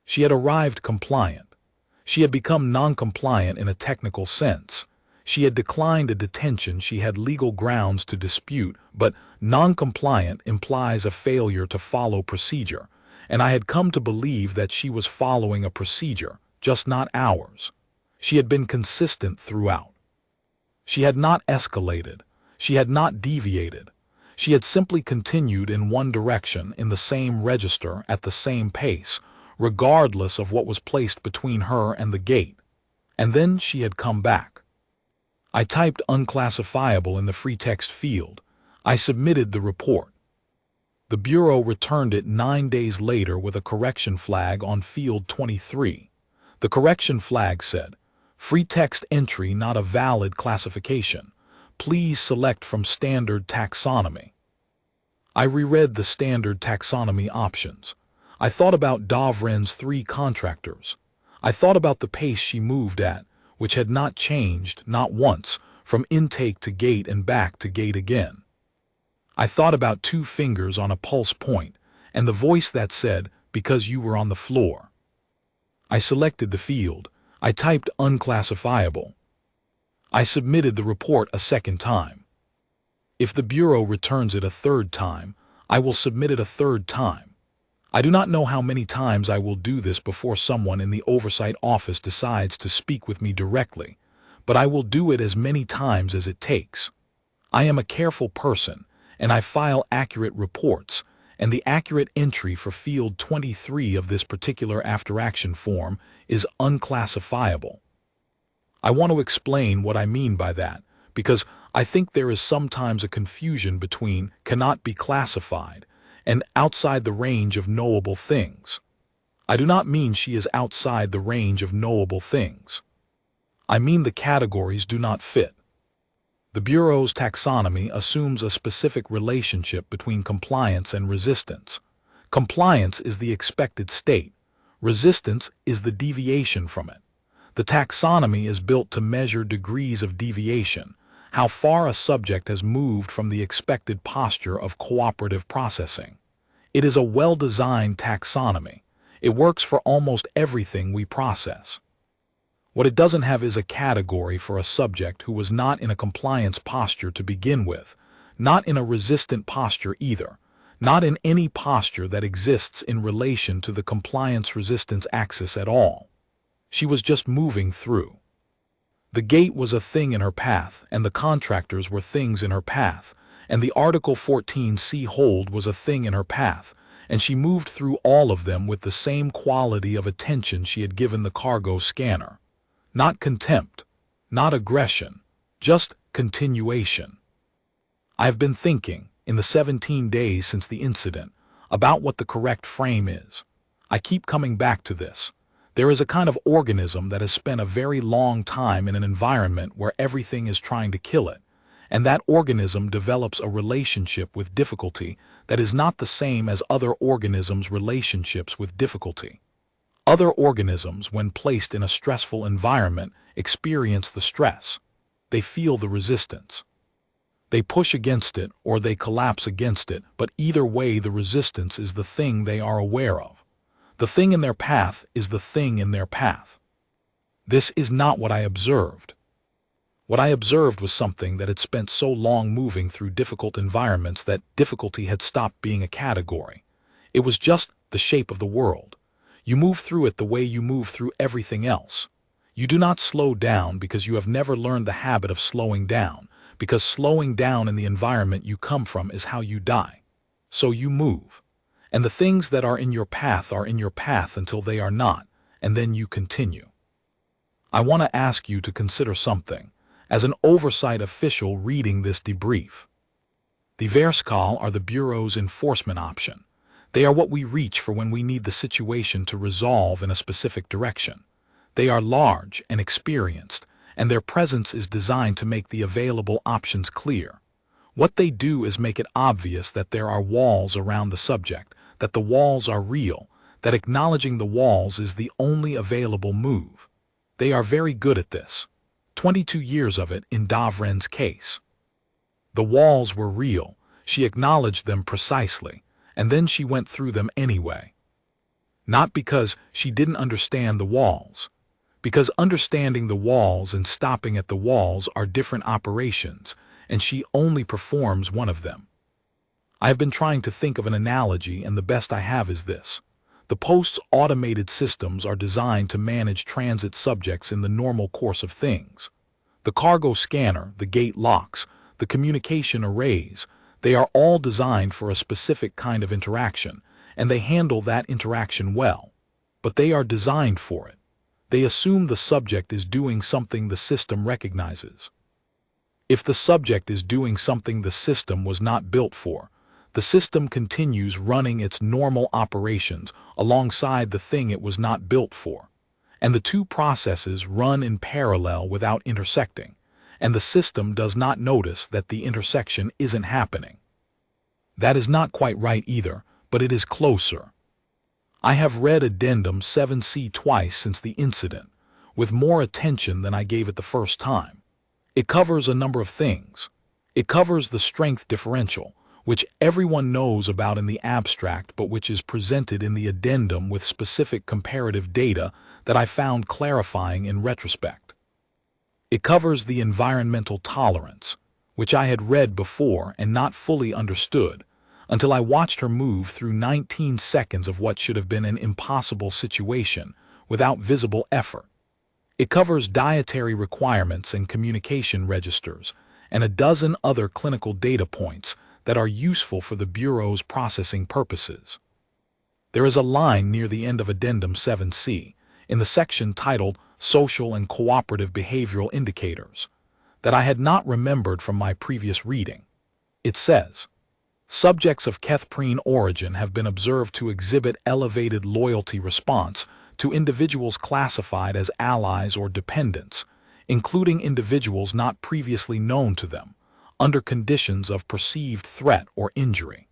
She had arrived compliant. She had become non-compliant in a technical sense. She had declined a detention she had legal grounds to dispute, but non-compliant implies a failure to follow procedure, and I had come to believe that she was following a procedure, just not ours. She had been consistent throughout. She had not escalated. She had not deviated. She had simply continued in one direction in the same register at the same pace, regardless of what was placed between her and the gate. And then she had come back. I typed unclassifiable in the free text field. I submitted the report. The Bureau returned it 9 days later with a correction flag on field 23. The correction flag said, "Free text entry not a valid classification. Please select from standard taxonomy." I reread the standard taxonomy options. I thought about Davren's 3 contractors. I thought about the pace she moved at, which had not changed, not once, from intake to gate and back to gate again. I thought about 2 fingers on a pulse point, and the voice that said, "Because you were on the floor." I selected the field. I typed unclassifiable. I submitted the report a second time. If the Bureau returns it a third time, I will submit it a third time. I do not know how many times I will do this before someone in the oversight office decides to speak with me directly, but I will do it as many times as it takes. I am a careful person, and I file accurate reports, and the accurate entry for field 23 of this particular after-action form is unclassifiable. I want to explain what I mean by that, because I think there is sometimes a confusion between cannot be classified and outside the range of knowable things. I do not mean she is outside the range of knowable things. I mean the categories do not fit. The Bureau's taxonomy assumes a specific relationship between compliance and resistance. Compliance is the expected state. Resistance is the deviation from it. The taxonomy is built to measure degrees of deviation, how far a subject has moved from the expected posture of cooperative processing. It is a well-designed taxonomy. It works for almost everything we process. What it doesn't have is a category for a subject who was not in a compliance posture to begin with, not in a resistant posture either, not in any posture that exists in relation to the compliance-resistance axis at all. She was just moving through. The gate was a thing in her path, and the contractors were things in her path, and the Article 14C hold was a thing in her path, and she moved through all of them with the same quality of attention she had given the cargo scanner. Not contempt, not aggression, just continuation. I have been thinking, in the 17 days since the incident, about what the correct frame is. I keep coming back to this. There is a kind of organism that has spent a very long time in an environment where everything is trying to kill it, and that organism develops a relationship with difficulty that is not the same as other organisms' relationships with difficulty. Other organisms, when placed in a stressful environment, experience the stress. They feel the resistance. They push against it or they collapse against it, but either way the resistance is the thing they are aware of. The thing in their path is the thing in their path. This is not what I observed. What I observed was something that had spent so long moving through difficult environments that difficulty had stopped being a category. It was just the shape of the world. You move through it the way you move through everything else. You do not slow down because you have never learned the habit of slowing down, because slowing down in the environment you come from is how you die. So you move. And the things that are in your path until they are not, and then you continue. I want to ask you to consider something, as an oversight official reading this debrief. The varess-khol are the Bureau's enforcement option. They are what we reach for when we need the situation to resolve in a specific direction. They are large and experienced, and their presence is designed to make the available options clear. What they do is make it obvious that there are walls around the subject, that the walls are real, that acknowledging the walls is the only available move. They are very good at this. 22 years of it in Davren's case. The walls were real, she acknowledged them precisely, and then she went through them anyway. Not because she didn't understand the walls. Because understanding the walls and stopping at the walls are different operations, and she only performs one of them. I have been trying to think of an analogy, and the best I have is this. The post's automated systems are designed to manage transit subjects in the normal course of things. The cargo scanner, the gate locks, the communication arrays, they are all designed for a specific kind of interaction, and they handle that interaction well. But they are designed for it. They assume the subject is doing something the system recognizes. If the subject is doing something the system was not built for, the system continues running its normal operations alongside the thing it was not built for. And the two processes run in parallel without intersecting, and the system does not notice that the intersection isn't happening. That is not quite right either, but it is closer. I have read Addendum 7C twice since the incident, with more attention than I gave it the first time. It covers a number of things. It covers the strength differential, which everyone knows about in the abstract but which is presented in the addendum with specific comparative data that I found clarifying in retrospect. It covers the environmental tolerance, which I had read before and not fully understood, until I watched her move through 19 seconds of what should have been an impossible situation without visible effort. It covers dietary requirements and communication registers, and a dozen other clinical data points that are useful for the Bureau's processing purposes. There is a line near the end of Addendum 7C, in the section titled Social and Cooperative Behavioral Indicators, that I had not remembered from my previous reading. It says, subjects of keth-praen origin have been observed to exhibit elevated loyalty response to individuals classified as allies or dependents, including individuals not previously known to them, under conditions of perceived threat or injury.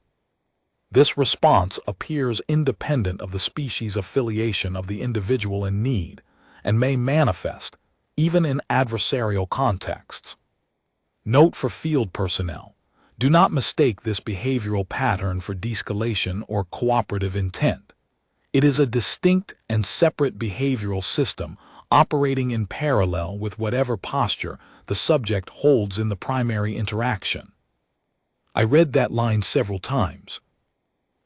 This response appears independent of the species affiliation of the individual in need, and may manifest, even in adversarial contexts. Note for field personnel: do not mistake this behavioral pattern for de-escalation or cooperative intent. It is a distinct and separate behavioral system operating in parallel with whatever posture the subject holds in the primary interaction. I read that line several times.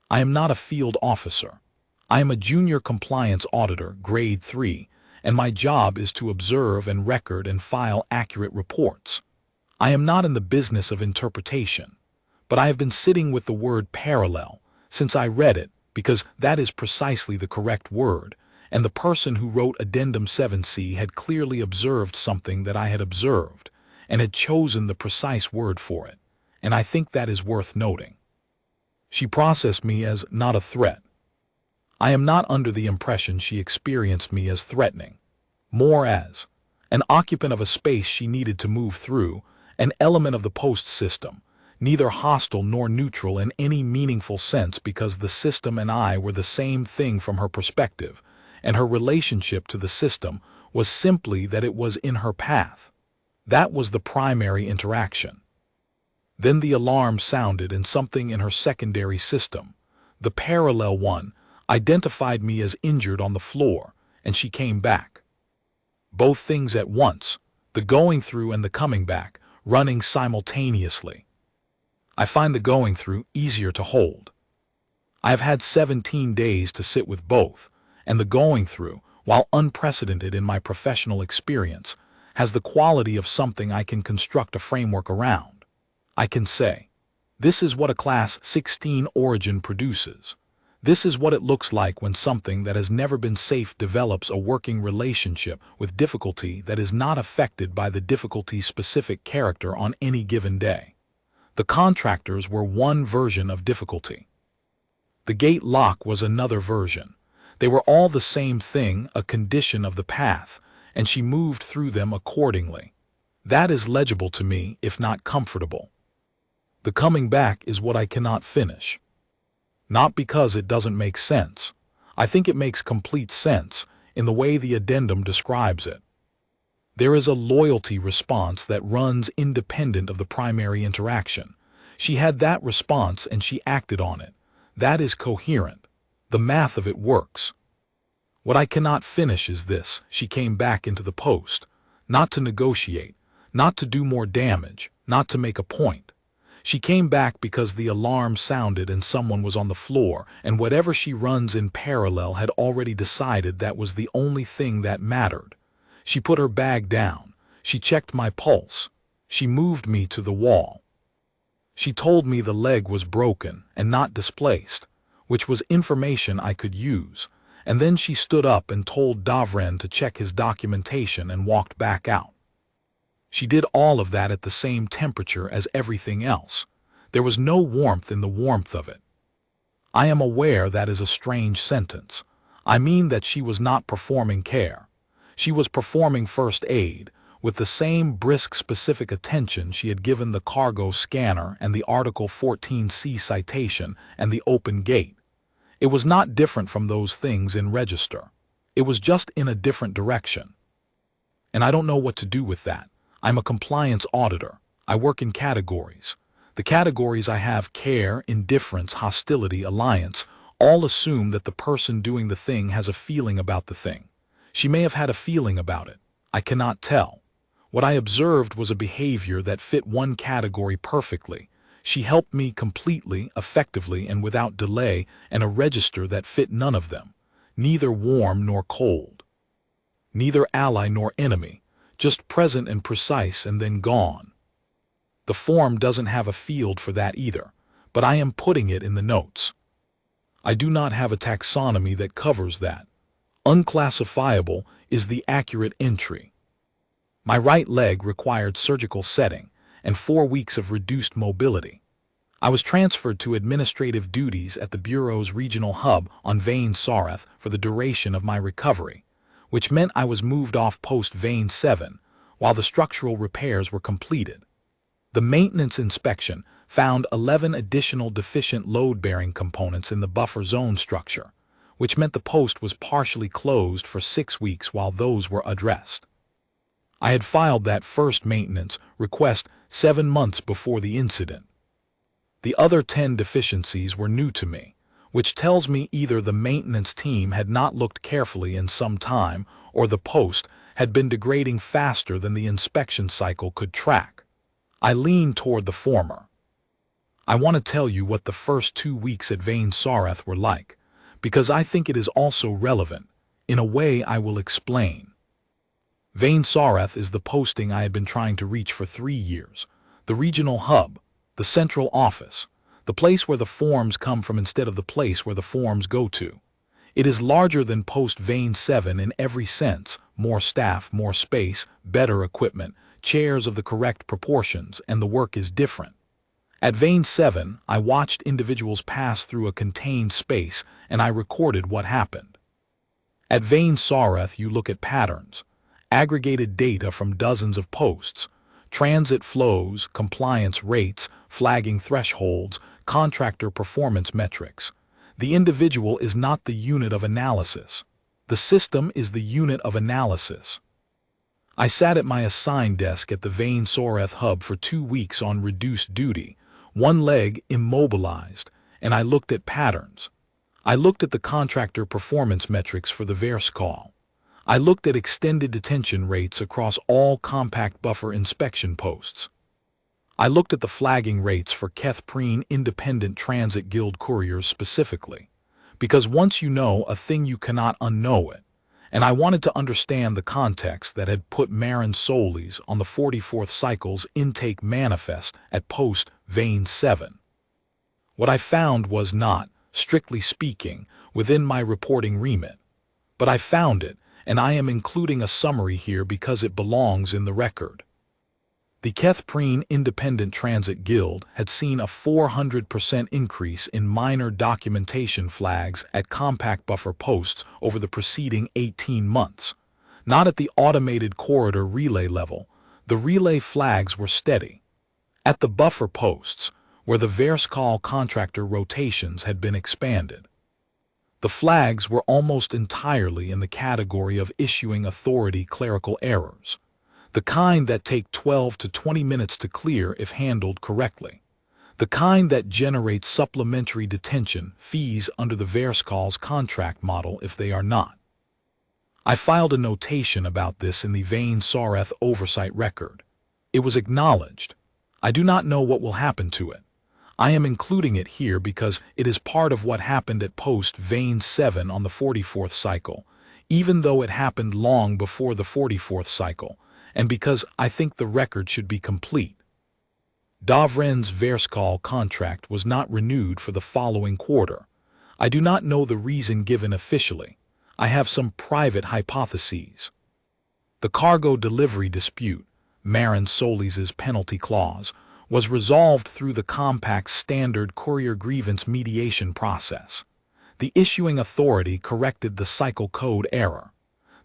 I am not a field officer. I am a junior compliance auditor, grade 3, and my job is to observe and record and file accurate reports. I am not in the business of interpretation, but I have been sitting with the word parallel since I read it, because that is precisely the correct word, and the person who wrote Addendum 7C had clearly observed something that I had observed, and had chosen the precise word for it, and I think that is worth noting. She processed me as not a threat. I am not under the impression she experienced me as threatening, more as an occupant of a space she needed to move through, an element of the post system, neither hostile nor neutral in any meaningful sense because the system and I were the same thing from her perspective, and her relationship to the system was simply that it was in her path. That was the primary interaction. Then the alarm sounded and something in her secondary system, the parallel one, identified me as injured on the floor, and she came back. Both things at once, the going through and the coming back, running simultaneously. I find the going through easier to hold. I have had 17 days to sit with both, and the going through, while unprecedented in my professional experience, has the quality of something I can construct a framework around. I can say, this is what a Class 16 origin produces. This is what it looks like when something that has never been safe develops a working relationship with difficulty that is not affected by the difficulty's specific character on any given day. The contractors were one version of difficulty. The gate lock was another version. They were all the same thing, a condition of the path, and she moved through them accordingly. That is legible to me, if not comfortable. The coming back is what I cannot finish. Not because it doesn't make sense. I think it makes complete sense in the way the addendum describes it. There is a loyalty response that runs independent of the primary interaction. She had that response and she acted on it. That is coherent. The math of it works. What I cannot finish is this: she came back into the post, not to negotiate, not to do more damage, not to make a point. She came back because the alarm sounded and someone was on the floor, and whatever she runs in parallel had already decided that was the only thing that mattered. She put her bag down. She checked my pulse. She moved me to the wall. She told me the leg was broken and not displaced, which was information I could use, and then she stood up and told Davren to check his documentation and walked back out. She did all of that at the same temperature as everything else. There was no warmth in the warmth of it. I am aware that is a strange sentence. I mean that she was not performing care. She was performing first aid, with the same brisk specific attention she had given the cargo scanner and the Article 14C citation and the open gate. It was not different from those things in register. It was just in a different direction. And I don't know what to do with that. I'm a compliance auditor. I work in categories. The categories I have: care, indifference, hostility, alliance, all assume that the person doing the thing has a feeling about the thing. She may have had a feeling about it. I cannot tell. What I observed was a behavior that fit one category perfectly. She helped me completely, effectively, and without delay, and a register that fit none of them. Neither warm nor cold. Neither ally nor enemy. Just present and precise and then gone. The form doesn't have a field for that either, but I am putting it in the notes. I do not have a taxonomy that covers that. Unclassifiable is the accurate entry. My right leg required surgical setting and 4 weeks of reduced mobility. I was transferred to administrative duties at the Bureau's regional hub on Varess-khol for the duration of my recovery, which meant I was moved off post Vein 7 while the structural repairs were completed. The maintenance inspection found 11 additional deficient load-bearing components in the buffer zone structure, which meant the post was partially closed for 6 weeks while those were addressed. I had filed that first maintenance request 7 months before the incident. The other 10 deficiencies were new to me, which tells me either the maintenance team had not looked carefully in some time or the post had been degrading faster than the inspection cycle could track. I lean toward the former. I want to tell you what the first 2 weeks at Varess-khol were like, because I think it is also relevant. In a way I will explain. Varess-khol is the posting I had been trying to reach for 3 years, the regional hub, the central office, the place where the forms come from instead of the place where the forms go to. It is larger than post Vein 7 in every sense: more staff, more space, better equipment, chairs of the correct proportions, and the work is different. At Vein 7, I watched individuals pass through a contained space and I recorded what happened. At Vein Soreth, you look at patterns, aggregated data from dozens of posts, transit flows, compliance rates, flagging thresholds, contractor performance metrics. The individual is not the unit of analysis. The system is the unit of analysis. I sat at my assigned desk at the Vein Soreth hub for 2 weeks on reduced duty, one leg immobilized, and I looked at patterns. I looked at the contractor performance metrics for the varess-khol. I looked at extended detention rates across all compact buffer inspection posts. I looked at the flagging rates for keth-praen independent transit guild couriers specifically, because once you know a thing you cannot unknow it, and I wanted to understand the context that had put varess-solis on the 44th cycle's intake manifest at post Vein 7. What I found was not, strictly speaking, within my reporting remit. But I found it, and I am including a summary here because it belongs in the record. The keth-praen Independent Transit Guild had seen a 400% increase in minor documentation flags at compact buffer posts over the preceding 18 months. Not at the automated corridor relay level, the relay flags were steady. At the buffer posts, where the varess-khol contractor rotations had been expanded, the flags were almost entirely in the category of issuing authority clerical errors, the kind that take 12 to 20 minutes to clear if handled correctly, the kind that generate supplementary detention fees under the varess-khol's contract model if they are not. I filed a notation about this in the Vein Soreth oversight record. It was acknowledged. I do not know what will happen to it. I am including it here because it is part of what happened at post Vein 7 on the 44th cycle, even though it happened long before the 44th cycle, and because I think the record should be complete. Davren's varess-khol contract was not renewed for the following quarter. I do not know the reason given officially. I have some private hypotheses. The cargo delivery dispute, varess-solis' penalty clause, was resolved through the compact's standard courier grievance mediation process. The issuing authority corrected the cycle code error.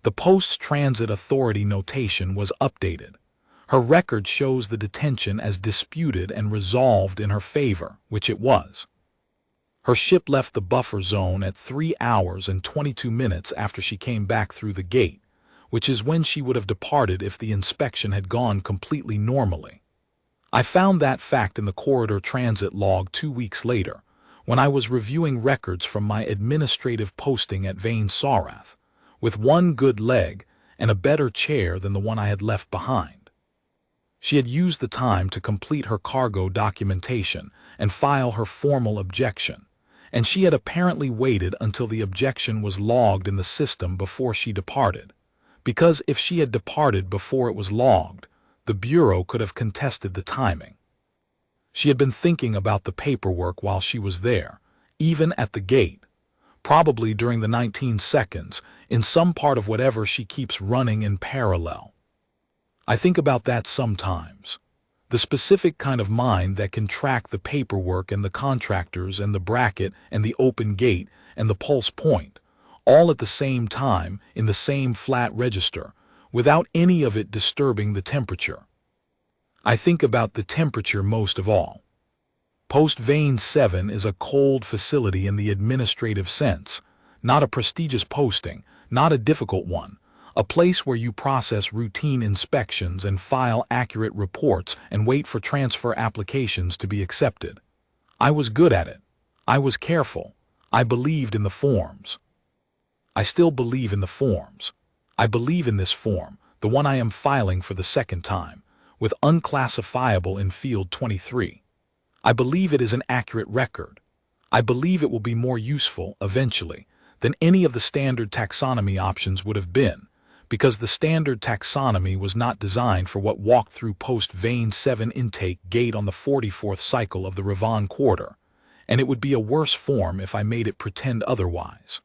The post-transit authority notation was updated. Her record shows the detention as disputed and resolved in her favor, which it was. Her ship left the buffer zone at 3 hours and 22 minutes after she came back through the gate, which is when she would have departed if the inspection had gone completely normally. I found that fact in the corridor transit log 2 weeks later, when I was reviewing records from my administrative posting at Vein Soreth, with one good leg and a better chair than the one I had left behind. She had used the time to complete her cargo documentation and file her formal objection, and she had apparently waited until the objection was logged in the system before she departed, because if she had departed before it was logged, the Bureau could have contested the timing. She had been thinking about the paperwork while she was there, even at the gate, probably during the 19 seconds, in some part of whatever she keeps running in parallel. I think about that sometimes. The specific kind of mind that can track the paperwork and the contractors and the bracket and the open gate and the pulse point, all at the same time in the same flat register, without any of it disturbing the temperature. I think about the temperature most of all. Post Vein 7 is a cold facility in the administrative sense, not a prestigious posting, not a difficult one, a place where you process routine inspections and file accurate reports and wait for transfer applications to be accepted. I was good at it. I was careful. I believed in the forms. I still believe in the forms. I believe in this form, the one I am filing for the second time, with Unclassifiable in Field 23. I believe it is an accurate record. I believe it will be more useful, eventually, than any of the standard taxonomy options would have been, because the standard taxonomy was not designed for what walked through post-Vein 7 intake gate on the 44th cycle of the Ravon quarter, and it would be a worse form if I made it pretend otherwise.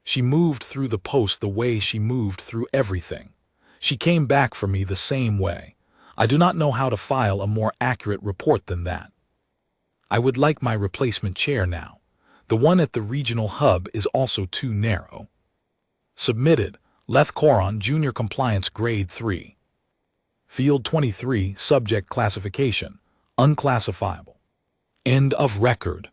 She moved through the post the way she moved through everything. She came back for me the same way. I do not know how to file a more accurate report than that. I would like my replacement chair now. The one at the regional hub is also too narrow. Submitted, keth-praen Junior Compliance Grade 3. Field 23, Subject Classification, Unclassifiable. End of record.